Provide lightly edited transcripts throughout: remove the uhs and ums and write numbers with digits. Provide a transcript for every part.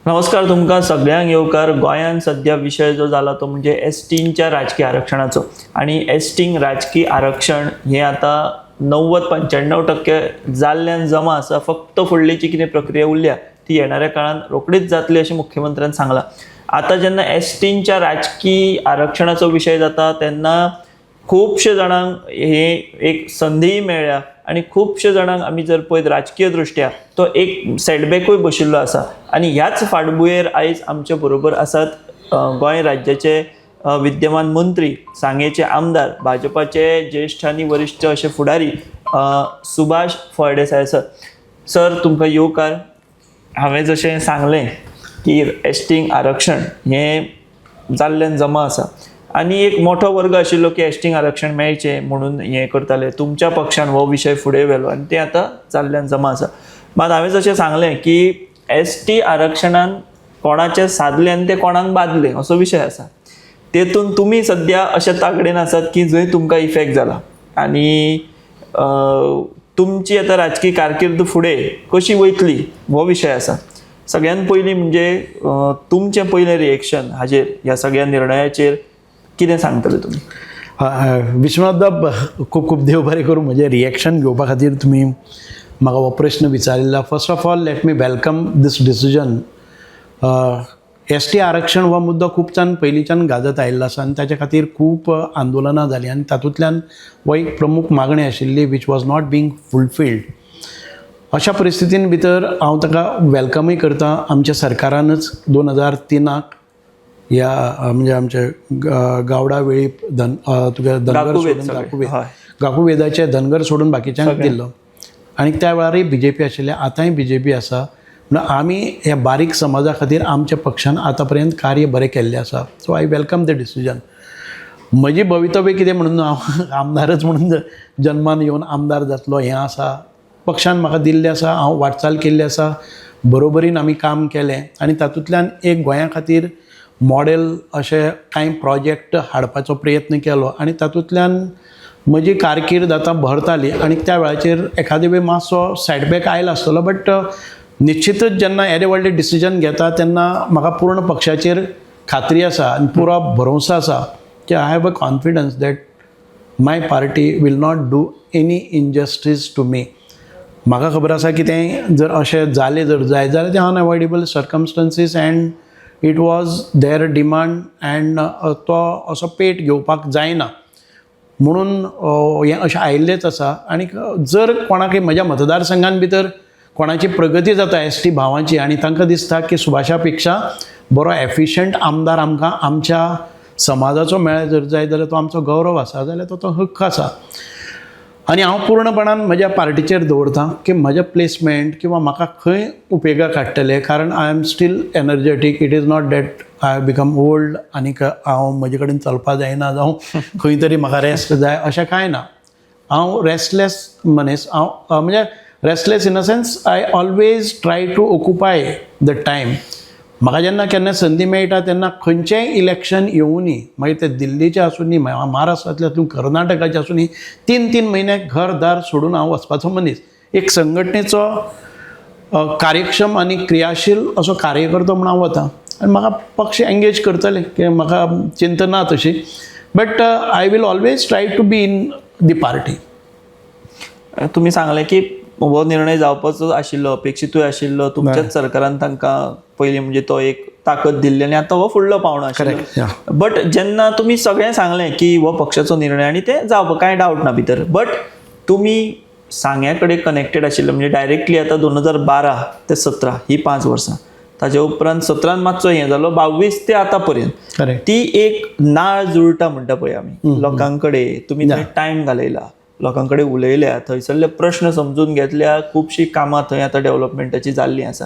नमस्कार तुमकां सगळ्यांक येवकार. गोंयांत सध्या विषय जो जाला तो म्हणजे एसटींच्या राजकीय आरक्षणाचो. आणि एसटींक राजकीय आरक्षण हे आता 90-95% जाल्ल्यान जमा आसा. फक्त फुडलीची कितें प्रक्रिया उरल्या ती येणाऱ्या काळात रोखडीच जातली अशें मुख्यमंत्र्यान सांगलां. आता जेन्ना एसटींच्या राजकीय आरक्षणाचो विषय जाता तेन्ना खूबशे जाणांक हे एक संधी मेळ्ळ्या आणि खूबशे जाणांक आमी जर पळयत राजकीय दृश्ट्या तो एक सेटबॅकूय बशिल्लो आसा. आणि ह्याच फाटभुंयेर आयज आमचे बरोबर आसात गोंय राज्याचे विद्यमान मंत्री, सांगेचे आमदार, भाजपाचे ज्येष्ठ आनी वरिश्ठ असे फुडारी सुभाष फळदेसाय सर. सर तुमकां येवकार. हांवें जशें सांगलें की एसटींक आरक्षण हें जाल्ल्यान जमा आसा आणि एक मोठो वर्ग आशिल्लो की एसटींक आरक्षण मेळचें म्हणून हें करताले. तुमच्या पक्षान हो विशय फुडें व्हेलो आणि ते आतां जाल्ल्यान जमा आसा. मात हांवें जशें सांगलें की एसटी आरक्षणान कोणाचें सादलें आनी तें कोणाक बादलें असो विशय आसा. तेतून तुमी सद्या अशे तागडेन आसात की जंय तुमकां इफेक्ट जाला आणि तुमची आतां राजकीय कारकीर्द फुडें कशी वयतली हो विशय आसा. सगळ्यान पयलीं म्हणजे तुमचें पयलें रिएक्शन हाजेर, ह्या सगळ्या निर्णयाचेर कितें सांगतले तुमी? विश्वनाथ खूप खूप देव बरें करूं. म्हजें रिएक्शन घेवपा खातीर तुमी म्हाका हो प्रश्न विचारिल्लो. First of all let me welcome this decision. ST आरक्षण हो मुद्दो खूबच्यान पयलींच्यान गाजत आयिल्लो आसा आनी ताचे खातीर खूब आंदोलनां जालीं आनी तातूंतल्यान हो एक प्रमुख मागणी आशिल्ली which was not being fulfilled. अशा परिस्थितीन भितर हांव ताका वेलकमूय करतां. आमच्या सरकारानच 2003 ह्या म्हणजे आमचे गावडा वेळी तुका धनगर सोडून गाकुवेदाचे धनगर सोडून बाकीच्यांक दिल्लो आनी त्या वेळारय BJP आशिल्ले, आतांय BJP आसा. म्हणून आमी ह्या बारीक समाजा खातीर आमच्या पक्षान आतां पर्यंत कार्य बरें केल्लें आसा. So I welcome the decision. म्हजी भवितव्य कितें म्हणून हांव आमदारच म्हणून जन्मान येवन आमदार जातलो हें आसा. पक्षान म्हाका दिल्लें आसा, हांव वाटचाल केल्ली आसा, बरोबरीन आमी काम केलें आनी तातूंतल्यान एक गोंया खातीर मॉडेल अशे कांय प्रोजेक्ट हाडपाचो प्रयत्न केलो आनी तातूंतल्यान म्हजी कारकीर्द आतां भरताली. आनी त्या वेळाचेर एखादे वेळ मातसो सेटबॅक आयलो आसतलो, बट निश्चितच जेन्ना येदे व्हडले डिसिजन घेता तेन्ना म्हाका पूर्ण पक्षाचेर खात्री आसा आनी पुरो भरोसो आसा की I have a confidence that my party will not do any injustice to me. म्हाका खबर आसा की तें जर अशें जालें जर जाय जाल्यार ते unavoidable circumstances and it was their demand and तो असो पेट घेवपाक जायना म्हणून हें अशें आयिल्लेंच आसा. आनी जर कोणाकय म्हज्या मतदारसंघान भितर कोणाची प्रगती जाता एसटी भावांची आनी तांकां दिसता की सुभाषा पेक्षा बरो एफिशियंट आमदार आमकां आमच्या समाजाचो मेळ्ळो जर जाय जाल्यार तो आमचो गौरव आसा, जाल्यार तो हक्क आसा. आनी हांव पूर्णपणान म्हज्या पार्टीचेर दवरतां की म्हजें प्लेसमेंट किंवा म्हाका खंय उपेगाक हाडटले. कारण I am still energetic. It is not that I have become old आनीक हांव म्हजे कडेन चलपा जायना जावं खंय तरी म्हाका रेस्ट जाय अशें कांय ना. हांव रेस्टलेस मनीस. हांव म्हणजे restless in a sense I always try to occupy the time. म्हाका जेन्ना केन्ना संदी मेळटा तेन्ना खंयचेंय इलेक्शन येवनी, मागीर ते दिल्लीचें आसूं नी, महाराष्ट्रांतल्यान कर्नाटकाचें आसूं नी, 3-3 म्हयने घरदार सोडून हांव वचपाचो मनीस. एक संघटनेचो कार्यक्षम आनी क्रियाशील असो कार्यकर्तो म्हणून हांव वतां आनी म्हाका पक्ष एंगेज करतले की म्हाका चिंता ना तशी. But I will always try to be in the party. तुम्ही सांगले की हो निर्णय जावपाचो आशिल्लो, अपेक्षितूय आशिल्लो. तुमच्याच सरकारान तांकां पयलीं म्हणजे तो एक ताकद दिल्ली आनी आतां हो फुडलो पावणो आशिल्लो. बट जेन्ना तुमी सगळें सांगलें की हो पक्षाचो निर्णय आनी तें जावप कांय डावट ना भितर, बट तुमी सांग्या कडेन कनेक्टेड आशिल्लो म्हणजे डायरेक्टली आतां 2012 ते 17 ही 5 वर्सां. ताचे उपरांत 17 मातसो हें जालो, 22 ते आतां पर्यंत ती एक नाळ जुळटा म्हणटा पळय आमी लोकां कडेन. तुमी थंय टायम घालयला, लोकां कडेन उलयल्या, थंयसरले प्रश्न समजून घेतल्या, खुबशीं कामां थंय आतां डेव्हलपमेंटाची जाल्लीं आसा.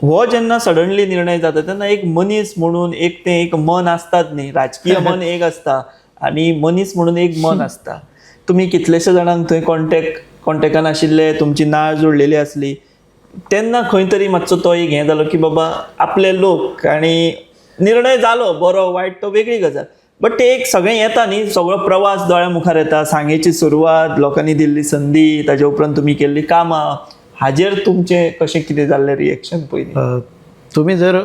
हो जेन्ना सडनली निर्णय जाता तेन्ना एक मनीस म्हणून एक मन आसताच न्ही. राजकीय मन एक आसता आनी मनीस म्हणून एक मन आसता. तुमी कितलेशे जाणांक थंय कॉन्टेक्टान आशिल्ले, तुमची नाळ जोडलेली आसली, तेन्ना खंय तरी मातसो तो एक हें जालो की बाबा आपले लोक. आनी निर्णय जालो बरो वायट तो वेगळी गजाल, बट ते एक सगळें येता न्ही, सगळो प्रवास दोळ्या मुखार येता. सांगेची सुरवात, लोकांनी दिल्ली संदी, ताचे उपरांत तुमी केल्ली कामां, हाजेर तुमचें कशें कितें जाल्लें रिएक्शन पयलीं? तुम्ही जर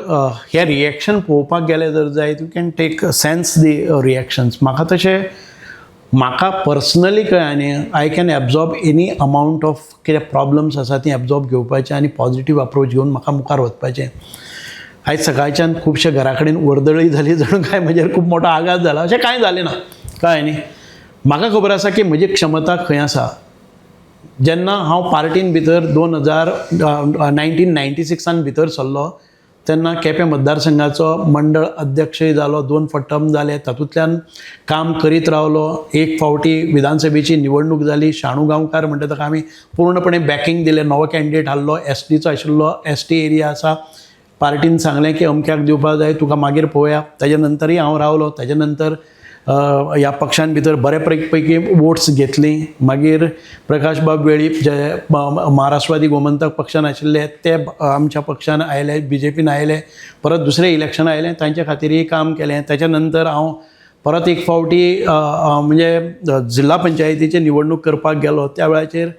हे रिएक्शन पळोवपाक गेले जर जायत you can take sense the reactions. म्हाका पर्सनली कळ्ळें न्ही, I can absorb any amount of कितें प्रॉब्लम्स आसा ती एब्जॉर्ब घेवपाचें आनी पॉझिटीव अप्रोच घेवन म्हाका मुखार वचपाचें. आयज सकाळच्यान खुबशे घरा कडेन वर्दळी जाली, जणू काय म्हजेर खूब मोठो आघात जाला. अशें कांय जालें ना, कळ्ळें न्ही. म्हाका खबर आसा की म्हजी क्षमता खंय आसा. जेन्ना हांव पार्टीन भितर 1996 भितर सरलो तेन्ना केपें मतदारसंघाचो मंडळ अध्यक्षय जालो, 2 फटम जाले, तातूंतल्यान काम करीत रावलो. एक फावटी विधानसभेची निवडणूक जाली, शाणू गांवकार म्हणटा ताका आमी पूर्णपणे बॅकींग दिलें. नवो कॅन्डिडेट हाडलो, एसटीचो आशिल्लो, एसटी एरिया आसा. पार्टीन सांगलें की अमक्याक दिवपाक जाय, तुका मागीर पळोवया. ताजे नंतरय हांव रावलो. ताजे नंतर ह्या पक्षान भितर बरे पैकी वोट्स घेतली. मागीर प्रकाश बाब वेळीप जे महाराष्ट्रवादी गोमंतक पक्षान आशिल्ले ते आमच्या पक्षान आयले, BJPन आयले. परत दुसरें इलेक्शन आयलें, तांचे खातीरय काम केलें. ताच्या नंतर हांव परत एक फावटी म्हणजे जिल्हा पंचायतीची निवडणूक करपाक गेलो. त्या वेळाचेर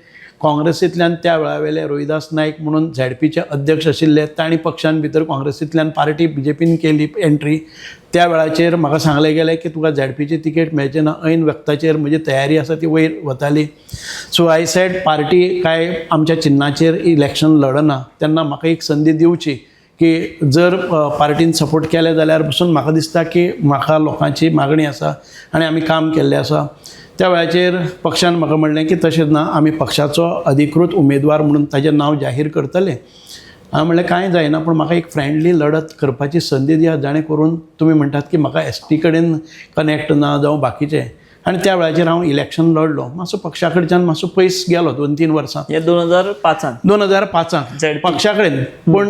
काँग्रेसींतल्यान त्या वेळावेले रोहिदास नायक म्हणून ZPचे अध्यक्ष आशिल्ले, तांणी पक्षान भितर काँग्रेसींतल्यान पार्टी BJPन केली एंट्री. त्या वेळाचेर म्हाका सांगलें गेलें की तुका ZPची तिकेट मेळचें ना. ऐन वक्ताचेर म्हजी तयारी आसा ती वयर वताली. सो आय सेड पार्टी काय आमच्या चिन्हाचेर इलेक्शन लडना, तेन्ना म्हाका एक संदी दिवची की जर पार्टीन सपोर्ट केले जाल्यार पसून म्हाका दिसता की म्हाका लोकांची मागणी आसा आनी आमी काम केल्लें आसा. त्या वेळाचेर पक्षान म्हाका म्हणलें की तशें ना, आमी पक्षाचो अधिकृत उमेदवार म्हणून ताचें नांव जाहीर करतले. हांवें म्हणलें कांय जायना, पूण म्हाका एक फ्रेंडली लडत करपाची संदी दिया, जाणे करून तुमी म्हणटात की म्हाका ST कडेन कनेक्ट ना जावं बाकीचें. आनी त्या वेळाचेर हांव इलेक्शन लडलो. मातसो पक्षा कडच्यान मातसो पयस गेलो 2-3 वर्सां. हे 2005 पक्षा कडेन. पूण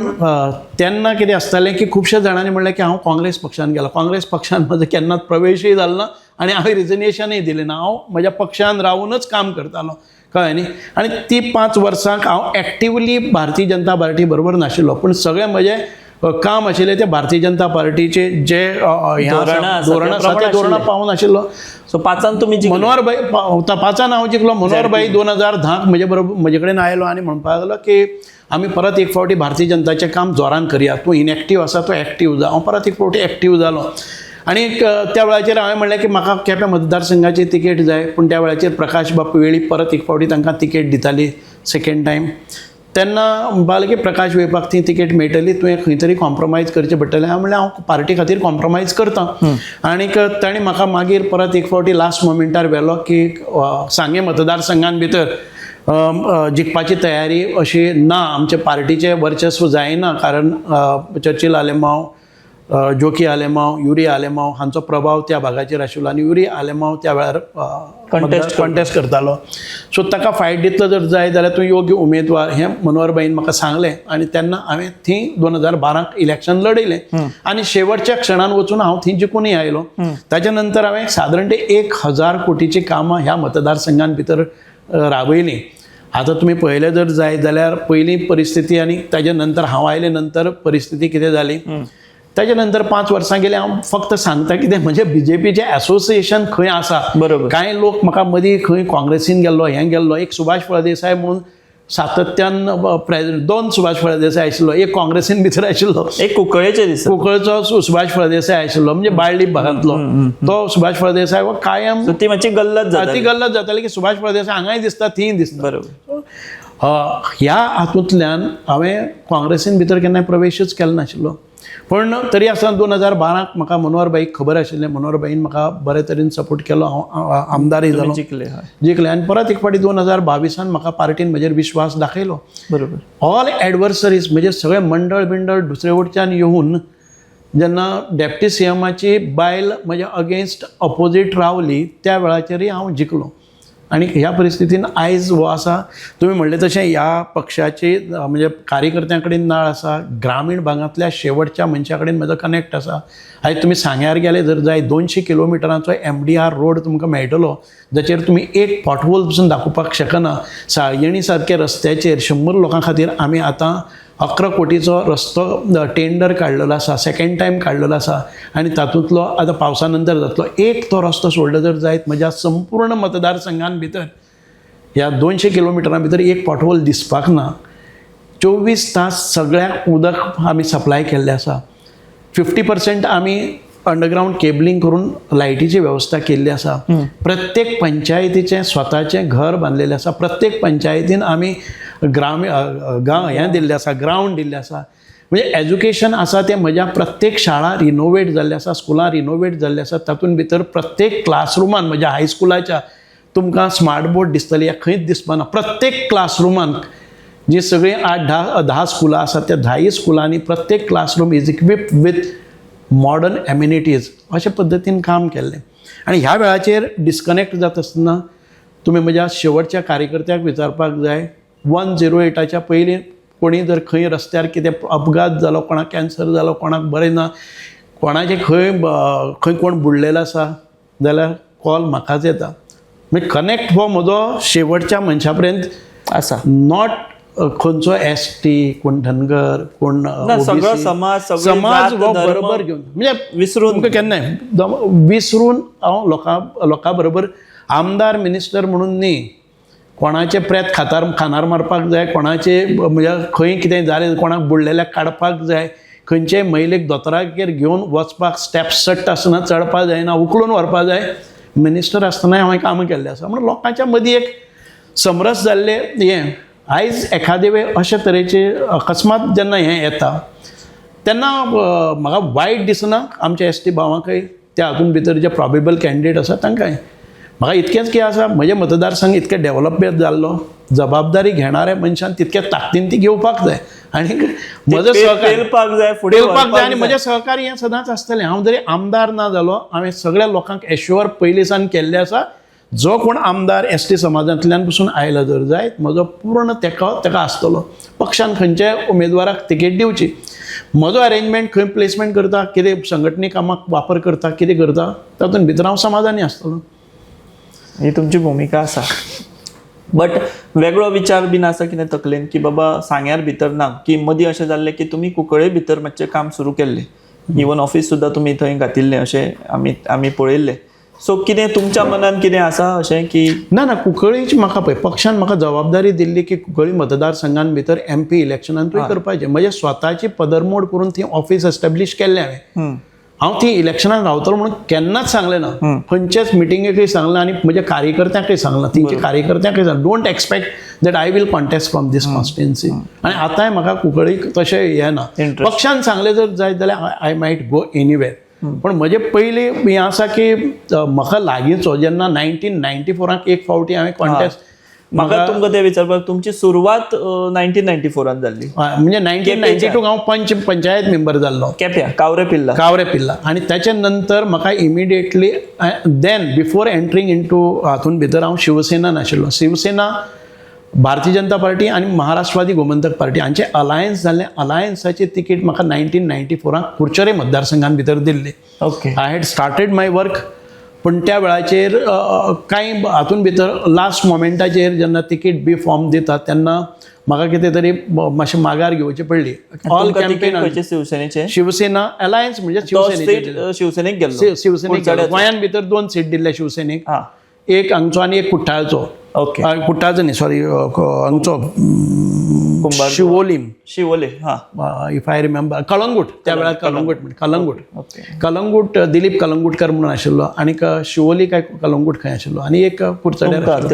तेन्ना कितें आसतालें की खुबशे जाणांनी म्हणलें की हांव काँग्रेस पक्षान गेलो. काँग्रेस पक्षान म्हजो केन्नाच प्रवेशय जालो ना आनी हांवें रिजनेशनय दिलें ना. हांव म्हज्या पक्षान रावूनच काम करतालो, कळ्ळें न्ही. आनी ती 5 वर्सांक हांव एक्टिवली भारतीय जनता पार्टी बरोबर नाशिल्लो, पूण सगळें म्हजें काम आशिल्लें ते भारतीय जनता पार्टीचे जे धोरण आसा ते धोरणां पावून आशिल्लो. सो 5 तुमी मनोहरभाई 5 हांव जिखलो. मनोहरभाई 2010 म्हजे कडेन आयलो आनी म्हणपाक लागलो की आमी परत एक फावटी भारतीय जनताचें काम जोरान करया. तूं इनएक्टीव आसा, तो एक्टीव जा. हांव परत एक फावटी एक्टीव जालो. आनी त्या वेळाचेर हांवें म्हणलें की म्हाका केपें मतदारसंघाची तिकेट जाय. पूण त्या वेळाचेर प्रकाश बापू वेळीप परत एक फावटी तांकां तिकेट दिताली सेकेंड टायम. तेन्ना म्हणपाक लागले की प्रकाश वेळीपाक ती तिकेट मेळटली, तुवें खंय तरी कॉम्प्रोमायज करचें पडटलें. हांवें म्हणलें हांव पार्टी खातीर कॉम्प्रोमायज करतां. आनीक तांणी म्हाका मागीर परत एक फावटी लास्ट मोमेंटार व्हेलो की सांगे मतदारसंघान भितर जिखपाची तयारी अशी ना, आमचे पार्टीचें वर्चस्व जायना. कारण चर्चिल आलेमांव, जोकी आलेमांव, युरी आलेमांव हांचो प्रभाव त्या भागाचेर आशिल्लो आनी युरी आलेमांव त्या वेळार कॉन्टेस्ट करतालो. सो ताका फायट दितलो जर जाय जाल्यार तूं योग्य उमेदवार हें मनोहरभाईन म्हाका सांगलें. आनी तेन्ना हांवें थंय 2012 इलेक्शन लडयलें आनी शेवटच्या क्षणान वचून हांव थंय जिखूनय आयलो. ताच्या नंतर हांवें सादारण 1000 कोटीची कामां ह्या मतदारसंघान भितर राबयलीं. आतां तुमी पळयलें जर जाय जाल्यार पयली परिस्थिती आनी ताजे नंतर हांव आयले नंतर परिस्थिती कितें जाली. ताच्या नंतर 5 वर्सां गेले. हांव फक्त सांगता कितें म्हणजे BJPचें एसोसिएशन खंय आसा. बरोबर. कांय लोक म्हाका मदीं खंय काँग्रेसीन गेल्लो, हें गेल्लो. एक सुभाष फळदेसाय म्हणून सातत्यान प्रेसिडेंट, 2 सुभाष फळदेसाय आशिल्लो. एक काँग्रेसीन भितर आशिल्लो, एक कुंकळेचे दीस कुंकळचो सुभाष फळदेसाय आशिल्लो, म्हणजे बाळ्ळीप भागांतलो तो सुभाष फळदेसाय. हो कायम ती मातशी गल्लत जाताली की सुभाष फळदेसाय हांगाय दिसता थंय दिसता. बरोबर. ह्या हातूंतल्यान हांवें काँग्रेसीन भितर केन्नाय प्रवेशच केलो नाशिल्लो. पूण तरी आसतना 2012 म्हाका मनोहरभाईक खबर आशिल्लें. मनोहरभाईन म्हाका बरे तरेन सपोर्ट केलो. हांव आमदारय जालो, जिखलें. आनी परत एक फावटी 2022 म्हाका पार्टीन म्हजेर विश्वास दाखयलो. बरोबर. ऑल एडवर्सरीज म्हणजे सगळे मंडळ बिंडळ दुसरे वटच्यान येवन जेन्ना डेप्टी CMची बायल म्हज्या अगेन्स्ट अपोजीट रावली त्या वेळाचेरय हांव जिखलो. आनी ह्या परिस्थितीन आयज हो आसा तुमी म्हणलें तशें ह्या पक्षाची म्हणजे कार्यकर्त्यां कडेन नाळ आसा. ग्रामीण भागांतल्या शेवटच्या मनशा कडेन म्हजो कनेक्ट आसा. आयज तुमी सांग्यार गेले जर जाय 200 किलोमिटरांचो MDR रोड तुमकां मेळटलो, जाचेर तुमी एक पॉटहोल पसून दाखोवपाक शकना. साळयणी सारके रस्त्याचेर 100 लोकां खातीर आमी आतां 11 कोटीचो रस्तो टेंडर काडलेलो आसा, सेकेंड टायम काडलेलो आसा. आनी तातूंतलो आतां पावसा नंतर जातलो. एक तो रस्तो सोडलो जर जायत म्हज्या संपूर्ण मतदारसंघान भितर ह्या 200 किलोमिटरां भितर एक पॉटहोल दिसपाक ना. 24 तास सगळ्याक उदक आमी सप्लाय केल्लें आसा. 50% आमी अंडरग्रावंड केबलिंग करून लायटीची वेवस्था केल्ली आसा. प्रत्येक पंचायतीचें स्वताचें घर बांदलेलें आसा. प्रत्येक पंचायतीन आमी हें दिल्लें आसा, ग्रावंड दिल्लें आसा. म्हणजे एज्युकेशन आसा तें म्हज्या प्रत्येक शाळा रिनोवेट जाल्ले आसा, स्कुलां रिनोवेट जाल्ले आसा. तातूंत भितर प्रत्येक क्लासरुमान म्हज्या हायस्कुलाच्या तुमकां स्मार्ट बोर्ड दिसतली, खंयच दिसपाना. प्रत्येक क्लासरुमान जी सगळीं 8-10 स्कुलां आसात त्या 10 स्कुलांनी प्रत्येक classroom is equipped with modern amenities. अशे पद्दतीन काम केल्लें. आनी ह्या वेळाचेर डिस्कनेक्ट जाता आसतना तुमी म्हज्या शेवटच्या कार्यकर्त्याक विचारपाक जाय, 108च्या पयलीं कोणी जर खंय रस्त्यार कितें अपघात जालो, कोणाक कॅन्सर जालो, कोणाक बरें ना, कोणाचें खंय कोण बुडलेलो आसा जाल्यार कॉल म्हाकाच येता. म्हणजे कनेक्ट हो म्हजो शेवटच्या मनशा पर्यंत आसा. नॉट खंयचो ST, कोण धनगर, कोण सगळो समाज, सगळी समाज जात, हो धर्म बरोबर घेवन म्हणजे विसरून तुमकां केन्नाय विसरून हांव लोकां बरोबर आमदार मिनिस्टर म्हणून न्ही, कोणाचे प्रेत खानार मारपाक जाय, कोणाचे म्हणजे खंय कितें जालें, कोणाक बुडलेल्याक काडपाक जाय, खंयचे महिलेक दोतोरागेर घेवन वचपाक स्टेप्स चडटा आसतना चडपाक जायना, उखलून व्हरपाक जाय. मिनिस्टर आसतना हांवें कामां केल्लें आसा. म्हणून लोकांच्या मदीं एक समरस जाल्लें हें आयज एखादे वेळ अशे तरेचे अकस्मात जेन्ना हें येता तेन्ना म्हाका वायट दिसना आमच्या ST भावांकय, त्या हातूंत भितर जे प्रॉबेबल कॅन्डिडेट आसा तांकांय. म्हाका इतकेंच की आसा, म्हजे मतदारसंघ इतके डेव्हलपमेंट जाल्लो, जबाबदारी घेणाऱ्या मनशान तितके ताकदीन ती घेवपाक जाय. आनी म्हजो सहकारी पेलपाक जाय, फुडें पेलपाक जाय. आनी म्हजें सहकारी हें सदांच आसतलें. हांव जरी आमदार ना जालो, हांवें सगळ्या लोकांक एश्युअर पयलीं सावन केल्लें आसा, जो कोण आमदार ST समाजांतल्यान पसून आयलो जर जायत, म्हजो पूर्ण तेका आसतलो. पक्षान खंयच्याय उमेदवाराक तिकेट दिवची. म्हजो अरेंजमेंट खंय प्लेसमेंट करता, कितें संघटनी कामाक वापर करता, कितें करता, तातूंत भितर हांव समाधानी आसतलो. ही तुमची भूमिका आसा. बट वेगळो विचार बीन आसा कितें तकलेन की बाबा सांग्यार भितर ना, की मदीं अशें जाल्लें की तुमी कुंकळे भितर मातशें काम सुरू केल्लें, इवन ऑफिस सुद्दां तुमी थंय घातिल्लें अशें आमी पळयल्लें. सो कितें तुमच्या मनान कितें आसा अशें की ना कुंकळीची म्हाका पळय पक्षान म्हाका जबाबदारी दिल्ली की कुंकळी मतदारसंघान भितर MP इलेक्शनान तुवें करपाचें. म्हजे स्वताची पदरमोड करून थंय ऑफिस एस्टॅब्लिश केल्लें हांवें. हांव ती इलेक्शनान रावतलो म्हणून केन्नाच सांगलें ना. खंयचेच मिटिंगेकय सांगलें ना आनी म्हज्या कार्यकर्त्यांकय सांगलां, तेंच्या कार्यकर्त्यांकय सांगलें, don't expect that I will contest from this constituency. आनी आतांय म्हाका कुंकळीक तशें हें ना. पक्षान सांगलें जर जायत जाल्यार आय मायट गो एनीवेर. पण म्हजे पयलीं हें आसा की म्हाका लागींचो जेन्ना 1994 एक फावटी हांवें कॉन्टेस्ट, म्हाका तुमकां तें विचारपाक, तुमची सुरवात 1994 जाल्ली. म्हणजे 1992 हांव पंचायत मेंबर जाल्लो केप्यां कावरे पिल्ला. आनी त्याच्या नंतर म्हाका इमिडिएटली देन बिफोर एंट्रींग इनटू हातूंत भितर हांव शिवसेना नाशिल्लो. शिवसेना, भारतीय जनता पार्टी आनी महाराष्ट्रवादी गोमंतक पार्टी हांचे अलायन्स जाल्लें. अलायन्साची तिकीट म्हाका 1994 कुडचरे मतदारसंघान भितर Delhi. Okay. I had started my work. पण त्या वेळाचेर कांय हातूंत भितर लास्ट मोमेंटाचेर जेन्ना तिकीट बी फॉर्म दितात तेन्ना म्हाका कितें तरी मातशें माघार घेवची पडली. ऑल कॅम्पेन शिवसेनेचे शिवसेना अलायन्स म्हणजे शिवसेनेक गेल्लो. शिवसेनेक गोंयान भितर 2 सीट दिल्ले शिवसेनेक, एक हांगचो आनी एक कुट्टाळचो. ओके. कुट्टाळचो न्ही, सॉरी, हांगचो Siolim, if I remember, Calangute. त्या वेळार कळंगूट दिलीप कलंगूटकर म्हणून आशिल्लो, आनी शिवोली काय कलंगूट खंय आशिल्लो, आनी एक कुडचड्यार.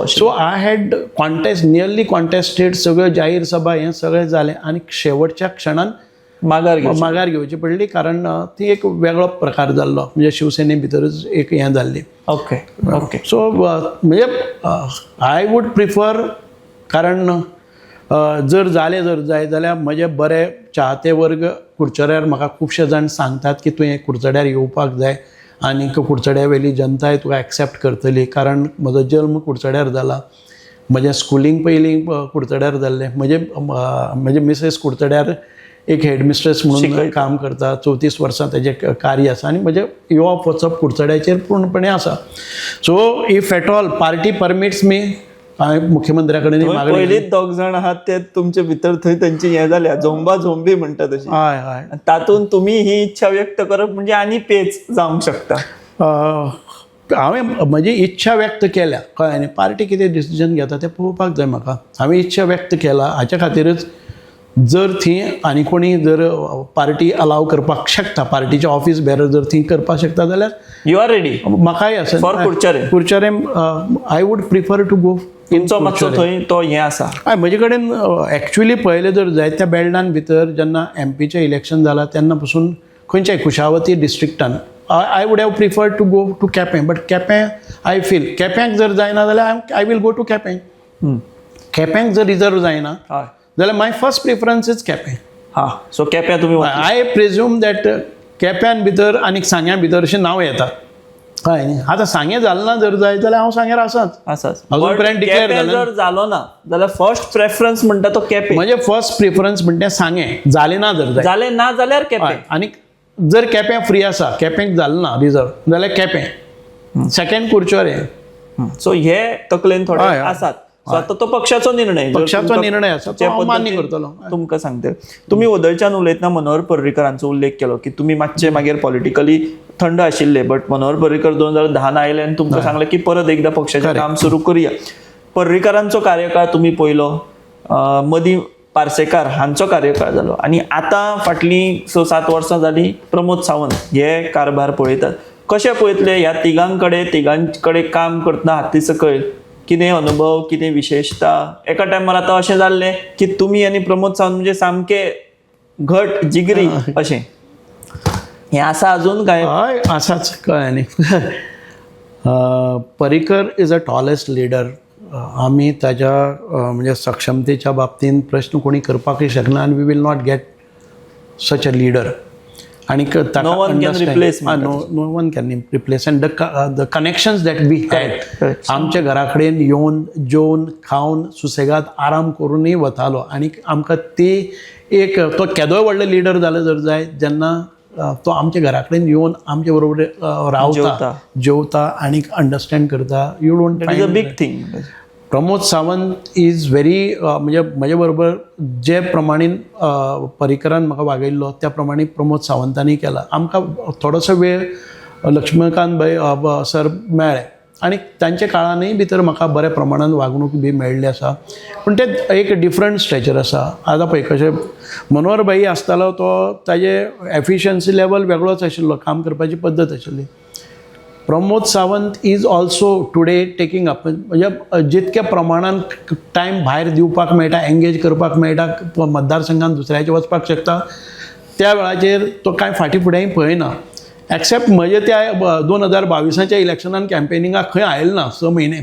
So I had nearly contested, सगळ्यो जाहीर सभा हें सगळें जालें आनी शेवटच्या क्षणान माघार घेवची पडली. कारण ती एक वेगळो प्रकार जाल्लो, म्हणजे शिवसेने भितरच एक हें जाल्ली. ओके. सो म्हणजे आय वूड प्रिफर, कारण जर जाय जाल्यार म्हजे बरे चाहते वर्ग कुडचड्यार म्हाका खुबशे जाण सांगतात की तुवें कुडचड्यार येवपाक जाय आनी कुडचड्या वेली जनताय तुका एक्सेप्ट करतली. कारण म्हजो जल्म कुडचड्यार जाला, म्हजें स्कुलींग पयलीं कुडचड्यार जाल्लें. म्हजे मिसेस कुडचड्यार एक हेडमिस्ट्रेस म्हणून काम करता, 34 वर्सां तेजें कार्य आसा, आनी म्हजें येवप वचप कुडचड्याचेर पूर्णपणे आसा. So if at all party permits me, हांवें मुख्यमंत्र्या कडेन मागणी. पयलींच 2 जाण आहात ते तुमचे भितर थंय तांची हें जाल्या झोंबा झोंबी म्हणटा तशी. हय. तातूंत तुमी ही इच्छा व्यक्त करप म्हणजे आनी पेच जावंक शकता. हांवें म्हजी इच्छा व्यक्त केल्या, कळ्ळें न्ही. पार्टी कितें डिसिजन घेता तें पळोवपाक जाय म्हाका. हांवें इच्छा व्यक्त केला, हाच्या खातीरच जर थी आनी कोणी जर पार्टी अलाव करपाक शकता, पार्टीचे ऑफिस बेरर जर थी करपाक शकता जाल्यार यू आर रेडी म्हाकाय आसा for Curchorem. Curchorem I would prefer to go तुमचो मातसो थंय तो हें आसा. हय म्हजे कडेन एक्चुअली पळयलें जर जायत्या बेल्टान भितर जेन्ना एमपीचें इलेक्शन जालां तेन्ना पासून खंयच्याय कुशावती डिस्ट्रिक्टान I would have preferred to go to Quepem, but Quepem I feel केप्यांक जर जायना जाल्यार I will go to Quepem. केप्यांक जर रिजर्व जायना हय जाल्यार my first preference is Quepem. हा सो केप्यां तुमी वतले. आय प्रिज्यूम दॅट केप्यान भितर आनी सांग्या भितर अशें नांव येता. हय न्ही, आतां सांगे जालें ना जर जाय जाल्यार हांव सांग्यार आसाच. आसाच. अजून But पर्यंत declare केपें जालें जर जालो ना जाल्यार फर्स्ट प्रेफरन्स म्हणटा तो केपें. म्हणजे फर्स्ट प्रिफरन्स म्हणटा सांगें जालें ना जर जाय. जालें ना जाल्यार केपें. हय, आनी जर केपें फ्री आसा, केपेंक जालें ना रिजर्व जाल्यार केपें. सेकंड कुडचोरे. सो हे तकलेन थोडे हय, हय. आसात. सो आतां तो पक्षाचो निर्णय. जर पक्षाचो तुमकां निर्णय आसा तो जे हांव मान्य पद्दतीन करतलो. तुमकां सांगते. तुम्ही वदळच्यान उलयतना मनोहर पर्रीकरांचो उल्लेख केलो की तुमी मातशे मागीर पॉलिटिकली थंड आशिल्ले, बट मनोहर पर्रीकर 2010 आयले आनी तुमकां सांगलें की परत एकदा पक्षाचें काम सुरू करुया. पर्रीकरांचो कार्यकाळ तुमी पयलो, मदीं पार्सेकार हांचो कार्यकाळ जालो आनी आतां फाटलीं 6-7 वर्सां जालीं प्रमोद सावंत हे कारभार पळयतात. कशें पळयतले ह्या तिगांकडे काम करतना हाती सकयल कितें अनुभव, कितें विशेषता? एका टायमार आतां अशें जाल्लें की तुमी आनी प्रमोद सावंत म्हणजे सामके घट जिगरी अशें हें आसा अजून काय? हय आसाच कळ्ळें न्ही. Parrikar is a tallest leader. आमी ताच्या म्हणजे सक्षमतेच्या बाबतींत प्रश्न कोणी करपाकय शकना आनी we will not get such a leader. आणि No one can replace me. No one can replace and the connections that we had. Correct. आमच्या घरा कडेन येवन जेवन खावन सुसेगाद आराम करूनय वतालो आनी आमकां ती एक तो केदोय व्हडलो लिडर जालो जर जाय जेन्ना तो आमच्या घरा कडेन येवन आमचे बरोबर रावता, जेवता आनी अंडरस्टँड करता. You don't it is a big thing. Pramod Sawant is very म्हणजे म्हजे बरोबर जे प्रमाणेन पर्रीकरान म्हाका वागयल्लो त्या प्रमाणे प्रमोद सावंतांनी केला. आमकां थोडोसो वेळ लक्ष्मीकांत भाई सर मेळ्ळे आनी तांच्या काळानय भितर म्हाका बऱ्या प्रमाणान वागणूक बी मेळ्ळी आसा. पूण ते एक डिफरंट स्ट्रेचर आसा. आतां पळय कशें मनोहर भाई आसतालो तो ताजे एफिशियन्सी लेवल वेगळोच आशिल्लो, काम करपाची पद्दत आशिल्ली. Pramod Sawant is also today taking up. म्हणजे जितक्या प्रमाणान टायम भायर दिवपाक मेळटा, एंगेज करपाक मेळटा, मतदारसंघान दुसऱ्याचे वचपाक शकता, त्या वेळाचेर तो कांय फाटीं फुडेंय पळयना. एक्सेप्ट म्हजे त्या 2022च्या इलेक्शनान कॅम्पेनिंगाक खंय आयले ना 6 म्हयने.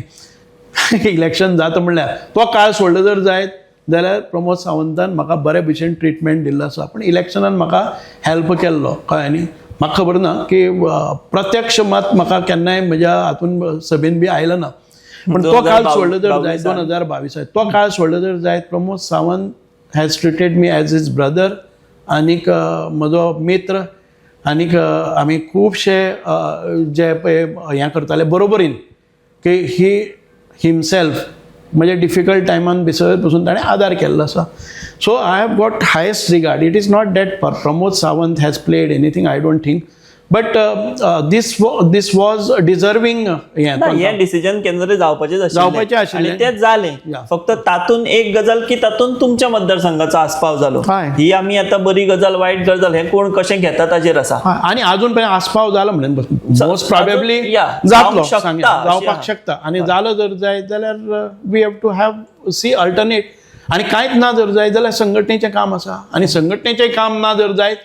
इलेक्शन जाता म्हणल्यार तो काळ सोडलो जर जायत जाल्यार प्रमोद सावंतान म्हाका बरे भशेन ट्रिटमेंट दिल्लो आसा. पूण इलेक्शनान म्हाका हेल्प केल्लो कळ्ळें न्ही. म्हाका खबर ना की प्रत्यक्ष मत म्हाका केन्नाय म्हज्या हातून सभेन बी आयलो ना. पण तो काळ सोडलो जर जायत 2022 तो काळ सोडलो जर जायत Pramod Sawant has treated me as his brother आनीक म्हजो मित्र आनीक आमी खुबशे जे पळय हें करताले बरोबरीन की ही हिमसेल्फ म्हणजे डिफिकल्ट टायमान भितर पसून ताणें आदार केल्लो आसा. So I have got highest regard. It is not that Pramod Sawant has played anything, I don't think, but this was deserving. हें डिसिजन केन्ना तरी जावपाचें आशिल्लें आनी तें जालें. फक्त तातूंत एक गजाल की तातूंत तुमच्या मतदारसंघाचो आस्पाव जालो. ही आमी आतां बरी गजाल वायट गजाल हें कोण कशें घेता ताचेर आसा. आनी अजून पर्यंत आस्पाव जालो म्हणून मोस्ट प्रॉबेबली जातलो जावपाक शकता. आनी जालो जर जायत जाल्यार we have to have see alternate. आनी कांयच ना जर जायत जाल्यार संघटनेचें काम आसा. आनी संघटनेचें काम ना जर जायत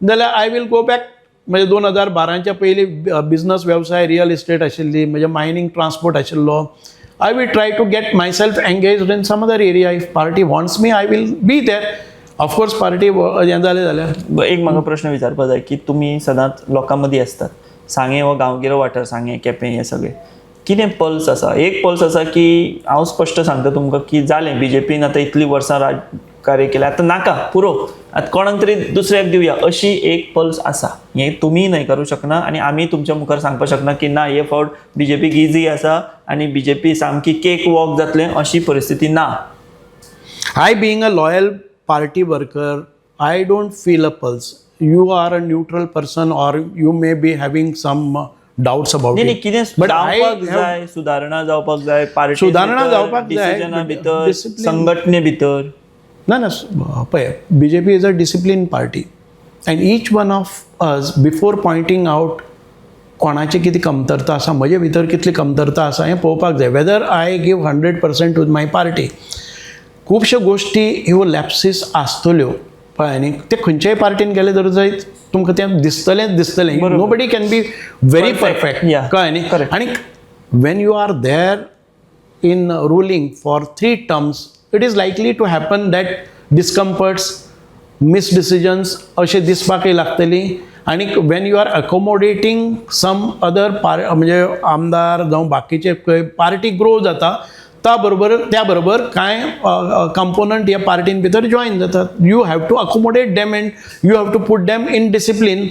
जाल्यार आय वील गो बॅक. म्हणजे 2012च्या पयलीं बिझनस वेवसाय रियल इस्टेट आशिल्ली, म्हणजे मायनींग ट्रान्सपोर्ट आशिल्लो. I will try to get myself engaged in some other area. If party wants me I will be there. Of course party हें जालें जाल्यार. एक म्हाका प्रश्न विचारपाक जाय की तुमी सदांच लोकां मदीं आसतात. सांगे हो गांवगिरो वाठार, सांगे केपें हे सगळें कितें पल्स आसा? एक पल्स आसा की हांव स्पश्ट सांगता तुमकां की जालें बीजेपीन आतां इतलीं वर्सां कार्य केलें, आतां नाका पुरो, आतां कोणाक तरी दुसऱ्याक दिवया अशी एक पल्स आसा. हें तुमी न्हय करूं शकना आनी आमी तुमच्या मुखार सांगपाक शकना की ना हे फावट बीजेपीक इजी आसा आनी बीजेपी सामकी केक वॉक जातलें अशी परिस्थिती ना. I being a loyal party worker, I don't feel a pulse. You are a neutral person or you may be having some doubts about it. कितें जावपाक जाय, सुदारणा जावपाक जाय, पार्टी सुदारणा जावपाक जाय, डिसिजना भितर, संघटने भितर. ना ना पळय BJP is a discipline party and each one of us before pointing out कोणाची किती कमतरता आसा म्हजे भितर कितली कमतरता आसा हें पळोवपाक जाय whether I give 100% to my party. खुबश्यो गोश्टी ह्यो लॅप्सीस आसतल्यो पळय न्ही ते खंयच्याय पार्टीन गेले जर जायत तुमकां तें दिसतलें nobody can be very perfect कळ्ळें न्ही. आनी when you are there in ruling for 3 terms, it is likely to happen that discomforts, misdecisions अशे दिसपाकय लागतली. आणि when you are accommodating some other म्हणजे आमदार जावं बाकीचे पार्टी ग्रो जाता त्या बरोबर कांय कंपोनंट ह्या पार्टीन भितर जॉईन जातात. You have to accommodate them and you have to put them in discipline.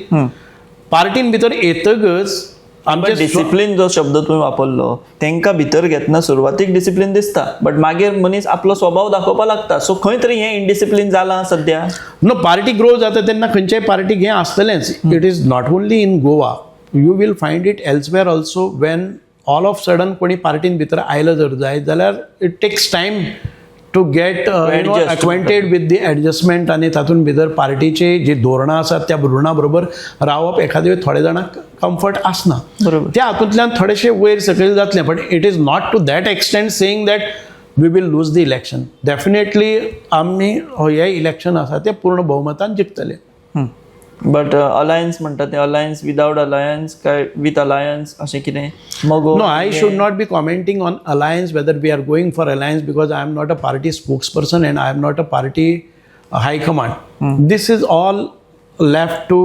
पार्टीन भितर येतकच आमचे डिसिप्लीन जो शब्द तुम्ही वापरलो तांकां भितर घेतना सुरवातीक डिसिप्लीन दिसता बट मागीर मनीस आपलो स्वभाव दाखोवपाक लागता. सो खंय तरी हें इनडिसिप्लीन जालां सद्या. नो पार्टी ग्रो जाता तेन्ना खंयच्याय पार्टीक हें आसतलेंच. It is not only in Goa, you will find it elsewhere also. When all of sudden कोणी पार्टीन भितर आयलो जर जाय जाल्यार it takes time to get acquainted with the adjustment आनी तातूंत भितर पार्टीचे जी धोरणां आसात त्या धोरणां बरोबर रावप एखाद्या वेळी थोड्या जाणांक कम्फर्ट आसना. त्या हातूंतल्यान थोडेशे वयर सकयल जातलें but it is not to that extent saying that we will lose the election. Definitely आमी हे इलेक्शन आसा तें पूर्ण भोवमतान जिखतले. बट अलायन्स म्हणटा ते अलायन्स विदाउट अलायन्स काय विथ अलायन्स अशें कितें मग No, I should not be commenting on alliance, whether we are going for alliance, because I am not a party spokesperson and I am not a party high command. This is all left to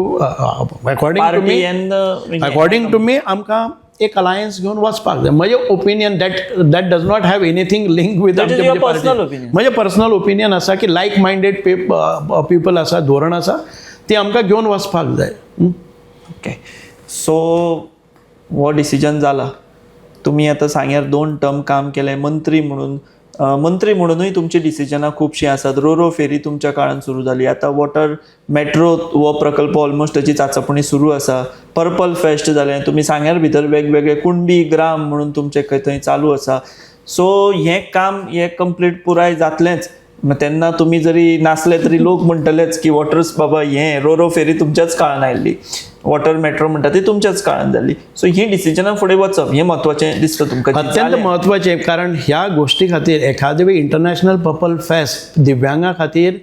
according to me आमकां एक alliance घेवन वचपाक जाय. म्हजें opinion that does not have anything link with म्हजें personal opinion आसा की लायक minded people आसा धोरण आसा ती आमकां घेवन वचपाक जाय. ओके सो हो डिसिजन जाला. तुम्ही आता सांग्यार 2 टर्म काम केलें मंत्री म्हणूनय तुमची डिसिजनां खुबशीं आसात. रोरो फेरी तुमच्या काळान सुरू जाली. आतां वॉटर मेट्रो हो प्रकल्प ऑलमोस्ट ताची चांचपणी सुरू आसा. पर्पल फेस्ट जालें. तुमी सांग्यार भितर वेगवेगळे कुणबी ग्राम म्हणून तुमचे खंय थंय चालू आसा. सो हें काम कंप्लीट पुराय जातलेंच. तेन्ना तुम्ही जरी नासले तरी लोक म्हणटलेच की वॉटर्स बाबा हें रोरो फेरी तुमच्याच काळान आयिल्ली. वॉटर मेट्रो म्हणटा ती तुमच्याच काळान जाल्ली. सो ही डिसिजनां फुडें वचप हें म्हत्वाचें दिसता तुमकां. अत्यंत म्हत्वाचें कारण ह्या गोष्टी खातीर एखादे वेळी इंटरनॅशनल पर्पल फेस्ट दिव्यांगा खातीर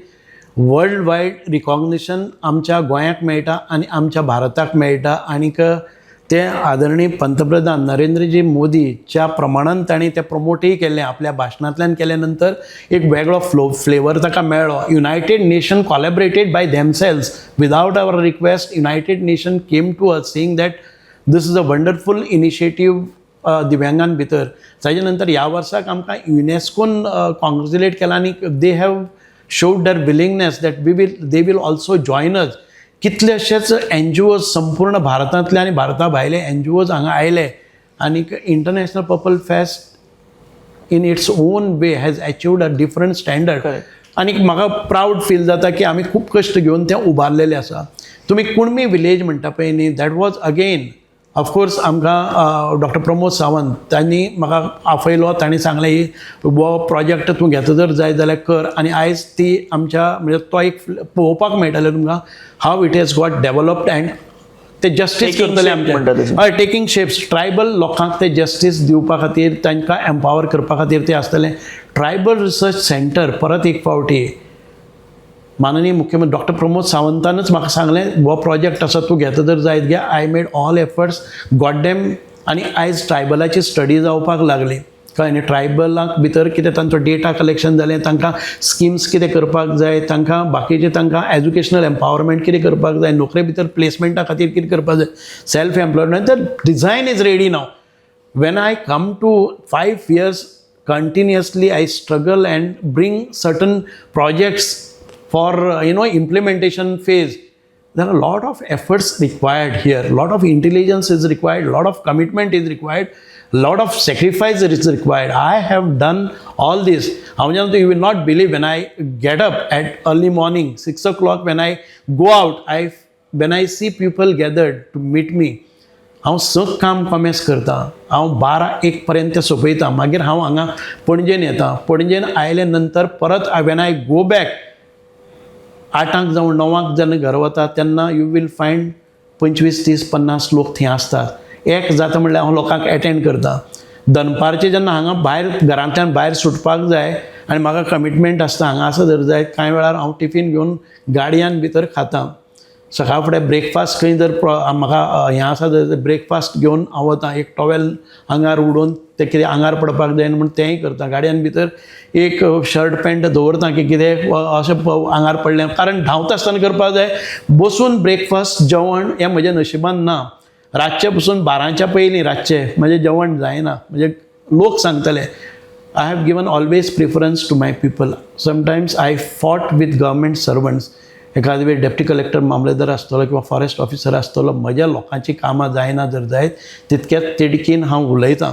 वर्ल्ड वायड रिकॉग्निशन आमच्या गोंयाक मेळटा आनी आमच्या भारताक मेळटा. आनीक ते आदरणीय पंतप्रधान नरेंद्रजी मोदीच्या प्रमाणान तांणी तें प्रमोटय केल्लें आपल्या भाशणांतल्यान केल्या नंतर एक वेगळो फ्लेवर ताका मेळ्ळो. United Nation collaborated by themselves without our request. United Nation came to us saying that this is a wonderful initiative दिव्यांगां भितर. ताजे नंतर ह्या वर्साक आमकां युनेस्कोन कॉंग्रेच्युलेट केला आनी they have showed their willingness that they will also join us. कितलेशेच NGOs संपूर्ण भारतांतले आनी भारता भायले NGOs हांगा आयले आनी international purple fest in its own way has अचिव्ड a different standard. आनी म्हाका प्रावड फील जाता की आमी खूब कश्ट घेवन तें उबारलेलें आसा. तुमी कुणबी विलेज म्हणटा पळय न्ही दॅट वॉज अगेन ऑफकोर्स आमकां डॉक्टर प्रमोद सावंत तांणी म्हाका आपयलो. तांणी सांगलें ही हो प्रोजेक्ट तूं घेता जर जाय जाल्यार कर. आनी आयज ती आमच्या म्हणजे तो एक पळोवपाक मेळटलें तुमकां how it has got developed and ते जस्टीस करतले आमच्या हय टेकिंग शेप्स. ट्रायबल लोकांक ते जस्टीस दिवपा खातीर तांकां एम्पावर करपा खातीर ते आसतलें. ट्रायबल रिसर्च सेंटर परत एक फावटी माननीय मुख्यमंत्री डॉक्टर प्रमोद सावंतानच म्हाका सांगलें हो प्रोजेक्ट आसा तूं घेता जर जायत घे. I made all efforts got डेम. आनी आयज ट्रायबलाची स्टडी जावपाक लागली कळ्ळें न्ही. ट्रायबलांक भितर कितें तांचो डेटा कलेक्शन जालें. तांकां स्किम्स कितें करपाक जाय. तांकां बाकीचे तांकां एज्युकेशनल एम्पावरमेंट कितें करपाक जाय. नोकरे भितर प्लेसमेंटा खातीर कितें करपाक जाय. Self employment the design is ready now. When I come to 5 years continuously I struggle and bring certain projects for implementation phase. There are a lot of efforts required here. A lot of intelligence is required. A lot of commitment is required. A lot of sacrifice is required. I have done all this. You will not believe when I get up at early morning 6 o'clock when I go out, when I see people gathered to meet me, हांव 6 काम कॉमेर्स करता, हांव 12-1 पर्यंत तें सोंपयता, मागीर हांव हांगा पणजेन येता, पणजेन आयले नंतर परत वेन आय गो बॅक 8 जावन 9 जेन्ना घर वता तेन्ना यू वील फायंड 25-30-50 लोक थंय आसतात. एक जाता म्हणल्यार हांव लोकांक एटेंड करता. दनपारचे जेन्ना हांगा भायर घरांतल्यान भायर सुटपाक जाय आनी म्हाका कमिटमेंट आसता हांगा आसा जर जायत कांय वेळार हांव टिफीन घेवन गाडयांत भितर खाता. सकाळ फुडें ब्रेकफास्ट खंय जर म्हाका हें आसा जर ब्रेकफास्ट घेवन हांव वता, एक टॉवेल आंगार उडोवन तें कितें आंगार पडपाक जायना म्हण तेंय करता. गाडयांत भितर एक शर्ट पॅन्ट दवरता की कितें अशें आंगार पडलें, कारण धांवता आसतना करपाक जाय. बसून ब्रेकफास्ट जेवण हें म्हज्या नशिबान ना. रातचे पसून 12च्या पयलीं रातचें म्हजें जेवण जायना. म्हणजे लोक सांगतले. I have given always preference to my people. Sometimes I fought with government servants. एखादे वेळ डेप्टी कलेक्टर मामलेदार आसतलो किंवा फॉरेस्ट ऑफिसर आसतलो, म्हज्या लोकांची कामां जायना जर जायत तितक्याच तिडकीन हांव उलयतां.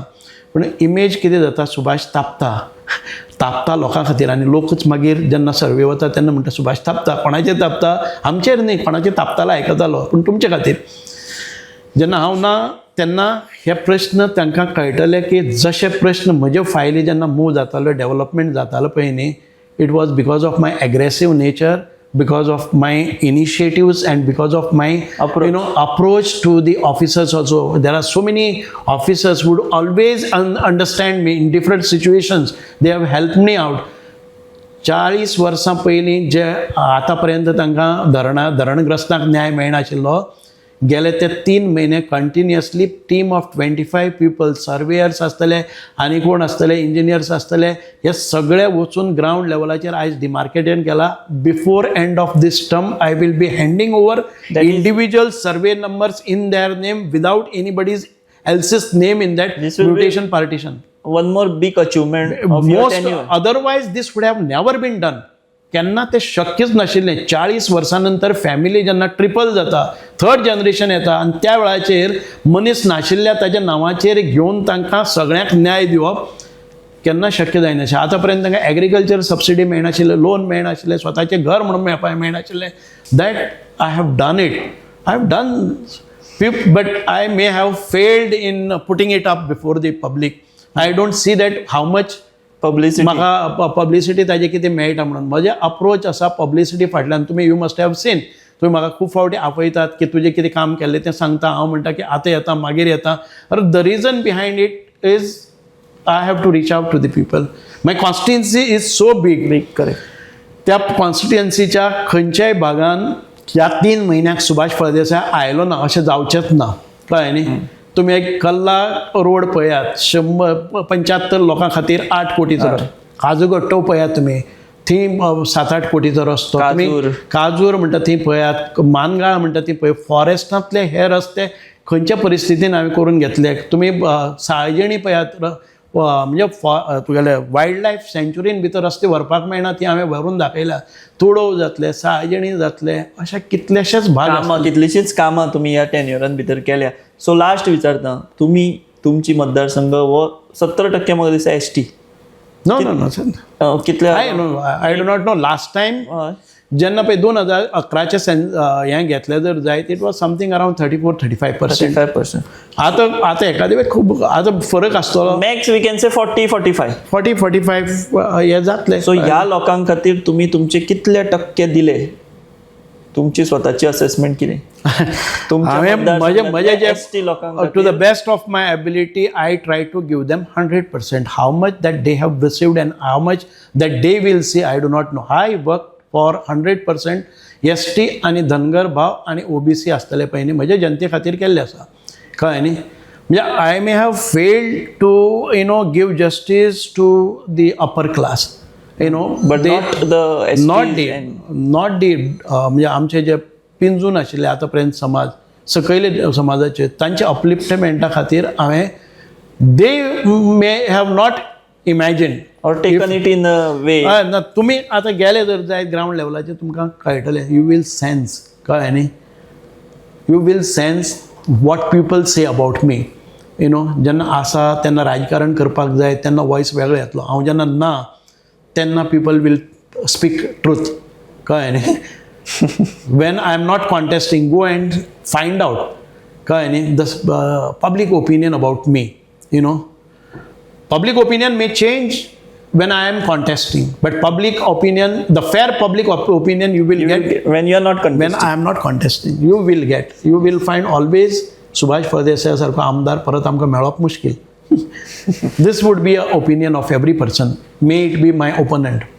पूण इमेज कितें जाता, सुभाष तापता लोकां खातीर. आनी लोकच मागीर जेन्ना सर्वे वता तेन्ना म्हणटा सुभाष तापता. कोणाचेर तापता? आमचेर न्ही, कोणाचेर तापतालो आयकतालो, पूण तुमचे खातीर. जेन्ना हांव ना तेन्ना हे प्रश्न तांकां कळटले की जशे प्रश्न म्हजे फायली जेन्ना मूव जातालो, डेव्हलपमेंट जातालो पळय न्ही, it was because of my aggressive nature, because of my initiatives and because of my approach to the officers also. There are so many officers who would always understand me in different situations. They have helped me out. 40 वर्सां पयलीं जे आतापर्यंत तांकां धरणग्रस्तांक न्याय मेळनाशिल्लो, गेले ते 3 म्हयने continuously team of 25 people, surveyor's आसतले आनी कोण आसतले, इंजिनियर्स आसतले, हे सगळे वचून ग्राउंड लेवलाचेर आयज डिमार्केटेशन केला. Before end of this term I will be handing over individual survey numbers in their name without anybody's else's name in that mutation partition. One more big achievement most otherwise this would have never been done. केन्ना ते शक्यच नाशिल्लें. 40 वर्सां नंतर family जेन्ना triple जाता, 3rd generation येता आनी त्या वेळाचेर मनीस नाशिल्ल्या ताच्या नांवाचेर घेवन तांकां सगळ्यांक न्याय दिवप केन्ना शक्य जायनाशें. आतां पर्यंत तांकां एग्रीकल्चर सबसिडी मेळनाशिल्लें, लोन मेळनाशिल्लें, स्वताचें घर म्हणून मेळनाशिल्लें. That I have done it. I have done, but I may have failed in putting it up before the public. I don't see that how much publicity म्हाका पब्लिसिटी ताजें कितें मेळटा म्हणून. म्हजें अप्रोच आसा पब्लिसिटी फाटल्यान. तुमी यू मस्ट हॅव सीन. तुमी म्हाका खूब फावटी आपयतात की तुजें कितें काम केल्लें तें सांगता. हांव म्हणटा की आतां येता, मागीर येता. The reason behind it is I have to reach out to the people. My constituency is so big. Correct. त्या कॉन्स्टिट्युएन्सीच्या खंयच्याय भागान ह्या 3 म्हयन्याक सुभाष फळदेसाय आयलो ना अशें जावचेंच ना. कळ्ळें न्ही. तुम्ही एक कल्ला रोड पळयात, 175 लोकां खातीर 8 कोटीचो. काजूगट्टो पळयात तुमी, थंय 7-8 कोटीचो रस्तो. काजूर म्हणटा थंय पळयात, मानगाळ म्हणटा थंय पळय. फॉरेस्टांतले हे रस्ते खंयच्या परिस्थितीन हांवें करून घेतले. तुमी साळजिणी पळयात, म्हणजे तुगेले वायल्ड लायफ सँच्युरीन भितर रस्ते व्हरपाक मेळना, ती हांवें व्हरून दाखयल्या. तुडव जातले, साळजिणी जातले, अशे कितलेशेच भाग, कितलीशीच कामां तुमी ह्या टेन्युरान भितर केल्या. सो लास्ट विचारता, तुम्ही तुमची मतदारसंघ हो 70% म्हाका दिसता ST. नो कितले I do not no. Last time जेन्ना पळय 2011चे हें घेतलें जर जायत, इट वॉज समथींग अरावंड 34-35%. 35%. आतां एखादे वेळ खूब आतां फरक आसतलो. Max we can say 40-45. 40-45 हे जातले. सो ह्या लोकां खातीर तुमी तुमचे कितले टक्के दिले? तुमची स्वताची असेसमेंट कितें? म्हजे जे to the best of my ability I try to give them 100%. How much that they have received and how much that they will see, I do not know. I work for 100% ST आनी धनगर भाव आनी OBC आसतले पळय न्ही, म्हजे जनते खातीर केल्लें आसा. कळ्ळें न्ही. म्हणजे I may have failed to give justice to the upper class, but not the म्हणजे आमचे जे पिंजून आशिल्ले आतां पर्यंत समाज, सकयले समाजाचे, तांचे अपलिफ्टमेंटा खातीर हांवें they may have not imagine or taken it in a way. ना तुमी आतां गेले जर जायत ग्राउंड लेवलाचेर तुमकां कळटलें. You will sense. कळ्ळें न्ही. You will sense what people say about me. जेन्ना आसा तेन्ना राजकारण करपाक जाय तेन्ना वॉयस वेगळो येतलो. हांव जेन्ना ना तेन्ना पीपल वील स्पीक ट्रूथ. कळ्ळें न्ही. When I am not contesting, go and find out. कळ्ळें न्ही. The public opinion about me, you know, public opinion may change when I am contesting, but public opinion, the fair public opinion you will get when you are not when convinced. I am not contesting. You will find always Subhash Phaldesai सारको आमदार परत आमकां मेळप मुश्कील. This would be a opinion of every person, may it be my opponent.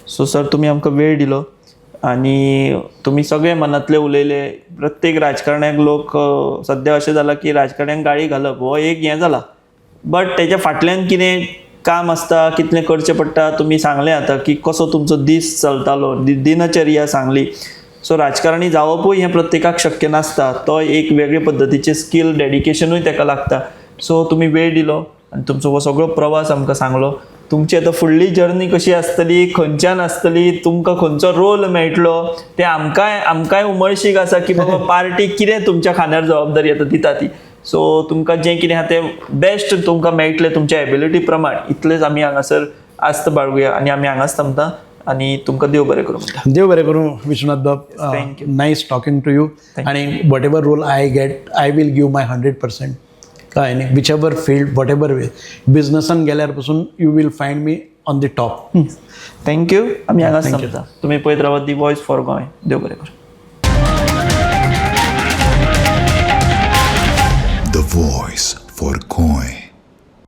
So sir तुम्ही आमकां वेळ दिलो आणि तुम्ही सगळे मनातले उलयले. प्रत्येक राजकारण्याक लोक सध्या अशें जाला की राजकारण्यांक गाळी घालप हो एक हें जाला, बट तेच्या फाटल्यान कितें काम आसता, कितलें करचें पडटा तुमी सांगलें आतां की कसो तुमचो दीस चलतालो, दिनचर्या सांगली. सो राजकारणी जावपूय हें प्रत्येकाक शक्य नासता, तो एक वेगळे पद्दतीचें स्कील डेडिकेशनूय ताका लागता. सो तुमी वेळ दिलो आनी तुमचो हो सगळो प्रवास आमकां सांगलो. तुमची आतां फुडली जर्नी कशी आसतली, खंयच्यान आसतली, तुमकां खंयचो रोल मेळटलो तें आमकांय उमळशीक आसा की बाबा पार्टीक कितें तुमच्या खांद्यार जबाबदारी आतां दिता ती. सो तुमकां जें कितें आहा तें बेस्ट तुमकां मेळटलें तुमच्या एबिलिटी प्रमाण. इतलेंच आमी हांगासर आस्त बाळगुया आनी आमी हांगाच थांबता आनी तुमकां देव बरें करूं म्हणटा. देव बरें करूं विश्वनाथ बाब. Thank you. Nice talking to you. आणि whatever role I get I will give my 100%. कळ्ळें न्ही. Whichever field, whatever way, बिझनसान गेल्यार पासून you will find me on the top. Thank you. आमी हांगाच थांबता. तुमी पळयत रावात दी वॉयस फॉर गोंय. देव बरें करूं.